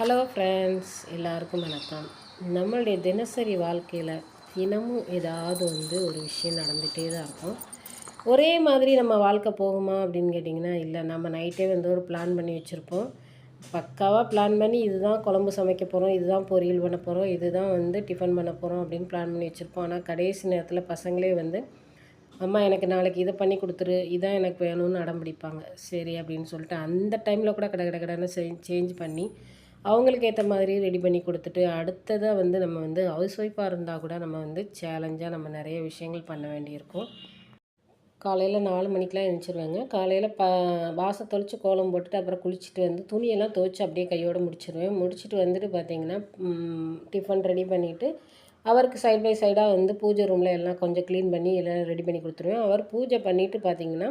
Hello friends, எல்லாருக்கும் வணக்கம். நம்மளுடைய தினசரி வாழ்க்கையில் தினமும் ஏதாவது ஒரு விஷயம் நடந்துகிட்டே தான் இருக்கும். ஒரே மாதிரி நம்ம வாழ்க்கை போகுமா அப்படின்னு கேட்டிங்கன்னா இல்லை. நம்ம நைட்டே ஒரு பிளான் பண்ணி வச்சுருப்போம். பக்காவாக பிளான் பண்ணி இதுதான் குழம்பு சமைக்க போகிறோம், இதுதான் பொரியல் பண்ண போகிறோம், இதுதான் டிஃபன் பண்ண போகிறோம் அப்படின்னு பிளான் பண்ணி வச்சுருப்போம். ஆனால் கடைசி நேரத்தில் பசங்களே அம்மா எனக்கு நாளைக்கு இதை பண்ணி கொடுத்துரு, இதான் எனக்கு வேணும்னு அடம் பிடிப்பாங்க. சரி அப்படின்னு சொல்லிட்டு அந்த டைமில் கூட கடன்னு சேஞ்ச் பண்ணி அவங்களுக்கு ஏற்ற மாதிரி ரெடி பண்ணி கொடுத்துட்டு அடுத்ததாக நம்ம ஹவுஸ் ஒய்ஃபாக இருந்தால் கூட நம்ம சேலஞ்சாக நம்ம நிறைய விஷயங்கள் பண்ண வேண்டியிருக்கும். காலையில் 4 மணிக்கெலாம் எழுந்திரிச்சிருவேங்க. காலையில் வாச தொளிச்சு கோலம் போட்டுட்டு அப்புறம் குளிச்சுட்டு துணியெல்லாம் துவைச்சி அப்படியே கையோடு முடிச்சிடுவேன். முடிச்சுட்டு பார்த்திங்கன்னா டிஃபன் ரெடி பண்ணிவிட்டு அவருக்கு சைட் பை சைடாக பூஜை ரூமில் எல்லாம் கொஞ்சம் க்ளீன் பண்ணி எல்லாம் ரெடி பண்ணி கொடுத்துருவேன். அவர் பூஜை பண்ணிவிட்டு பார்த்திங்கன்னா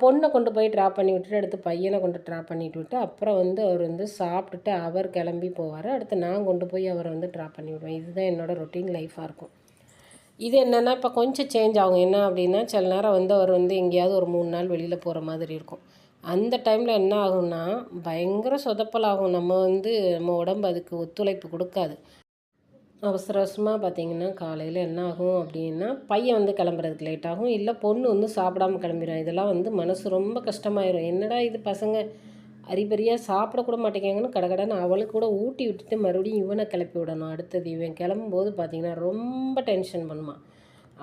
பொண்ணை கொண்டு போய் ட்ராப் பண்ணி விட்டுட்டு அடுத்து பையனை கொண்டு ட்ராப் பண்ணிட்டு விட்டு அப்புறம் அவர் சாப்பிட்டுட்டு அவர் கிளம்பி போவார். அடுத்து நான் கொண்டு போய் அவரை ட்ராப் பண்ணி விடுவேன். இதுதான் என்னோடய ரொட்டீன் லைஃபாக இருக்கும். இது என்னென்னா இப்போ கொஞ்சம் சேஞ்ச் ஆகும். என்ன அப்படின்னா சில நேரம் அவர் எங்கேயாவது ஒரு 3 நாள் வெளியில் போகிற மாதிரி இருக்கும். அந்த டைமில் என்ன ஆகும்னா பயங்கர சொதப்பல் ஆகும். நம்ம உடம்பு அதுக்கு ஒத்துழைப்பு கொடுக்காது. அவசர அவசரமாக பார்த்திங்கன்னா காலையில் என்ன ஆகும் அப்படின்னா பையன் கிளம்புறதுக்கு லேட் ஆகும். இல்லை பொண்ணு சாப்பிடாமல் கிளம்பிடும். இதெல்லாம் மனசு ரொம்ப கஷ்டமாயிரும். என்னடா இது பசங்க அரிபரியாக சாப்பிடக்கூட மாட்டேங்காங்கன்னு கடகடன்னு அவளுக்கு கூட ஊட்டி விட்டுட்டு மறுபடியும் இவனை கிளப்பி விடணும். அடுத்தது இவன் கிளம்பும்போது பார்த்திங்கன்னா ரொம்ப டென்ஷன் பண்ணுவான்.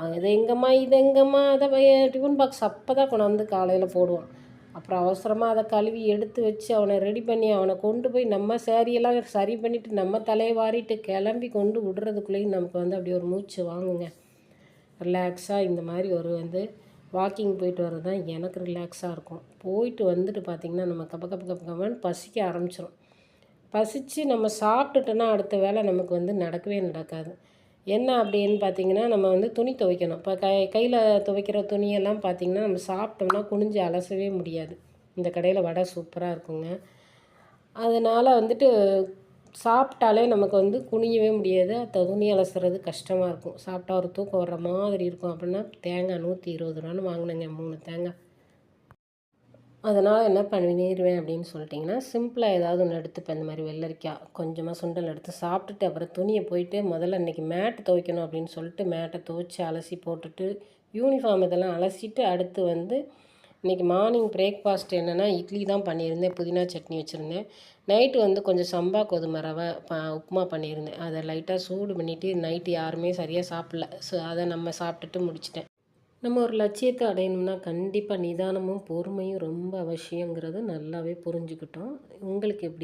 அது எங்கம்மா இது எங்கம்மா அதை டிஃபன் பாக்ஸ் அப்போ தான் கொண்டாந்து காலையில் போடுவான். அப்புறம் அவசரமாக அதை கழுவி எடுத்து வச்சு அவனை ரெடி பண்ணி அவனை கொண்டு போய் நம்ம சேரியெல்லாம் சரி பண்ணிவிட்டு நம்ம தலையை வாரிட்டு கிளம்பி கொண்டு விடுறதுக்குள்ளேயும் நமக்கு அப்படியே ஒரு மூச்சு வாங்குங்க. ரிலாக்ஸாக இந்த மாதிரி ஒரு வாக்கிங் போயிட்டு வர்றது தான் எனக்கு ரிலாக்ஸாக இருக்கும். போயிட்டு பார்த்திங்கன்னா நம்ம கப்பன்னு பசிக்க ஆரம்பிச்சிடும். பசித்து நம்ம சாப்பிட்டுட்டோன்னா அடுத்த வேலை நமக்கு நடக்கவே நடக்காது. என்ன அப்படின்னு பார்த்திங்கன்னா நம்ம துணி துவைக்கணும். இப்போ கையில் துவைக்கிற துணியெல்லாம் பார்த்திங்கன்னா நம்ம சாப்பிட்டோம்னா குனிஞ்சு அலசவே முடியாது. இந்த கடையில் வடை சூப்பராக இருக்குங்க. அதனால் சாப்பிட்டாலே நமக்கு குனியவே முடியாது. துணி அலசுறது கஷ்டமாக இருக்கும். சாப்பிட்டா ஒரு தூக்கம் வர்ற மாதிரி இருக்கும். அப்படின்னா தேங்காய் 120 ரூபான்னு வாங்கினேங்க 3 தேங்காய். அதனால் என்ன பண்ணிடுவேன் அப்படின்னு சொல்லிட்டிங்கன்னா சிம்பிளாக ஏதாவது ஒன்று எடுத்துப்பேன். இந்த மாதிரி வெள்ளரிக்காய் கொஞ்சமாக சுண்டல் எடுத்து சாப்பிட்டுட்டு அப்புறம் துணியை போயிட்டு முதல்ல இன்றைக்கி மேட்டு துவைக்கணும் அப்படின்னு சொல்லிட்டு மேட்டை துவைச்சி அலசி போட்டுட்டு யூனிஃபார்ம் இதெல்லாம் அலசிட்டு அடுத்து இன்றைக்கி மார்னிங் பிரேக்ஃபாஸ்ட் என்னென்னா இட்லி தான் பண்ணியிருந்தேன். புதினா சட்னி வச்சுருந்தேன். நைட்டு கொஞ்சம் சம்பா கோதுமை ரவை உப்புமா பண்ணியிருந்தேன். அதை லைட்டாக சூடு பண்ணிவிட்டு நைட்டு யாருமே சரியாக சாப்பிடல. ஸோ அதை நம்ம சாப்பிட்டுட்டு முடிச்சிட்டேன். நம்ம ஒரு லட்சியத்தை அடையணும்னா கண்டிப்பாக நிதானமும் பொறுமையும் ரொம்ப அவசியங்கிறத நல்லாவே புரிஞ்சுக்கிட்டோம். உங்களுக்கு எப்படி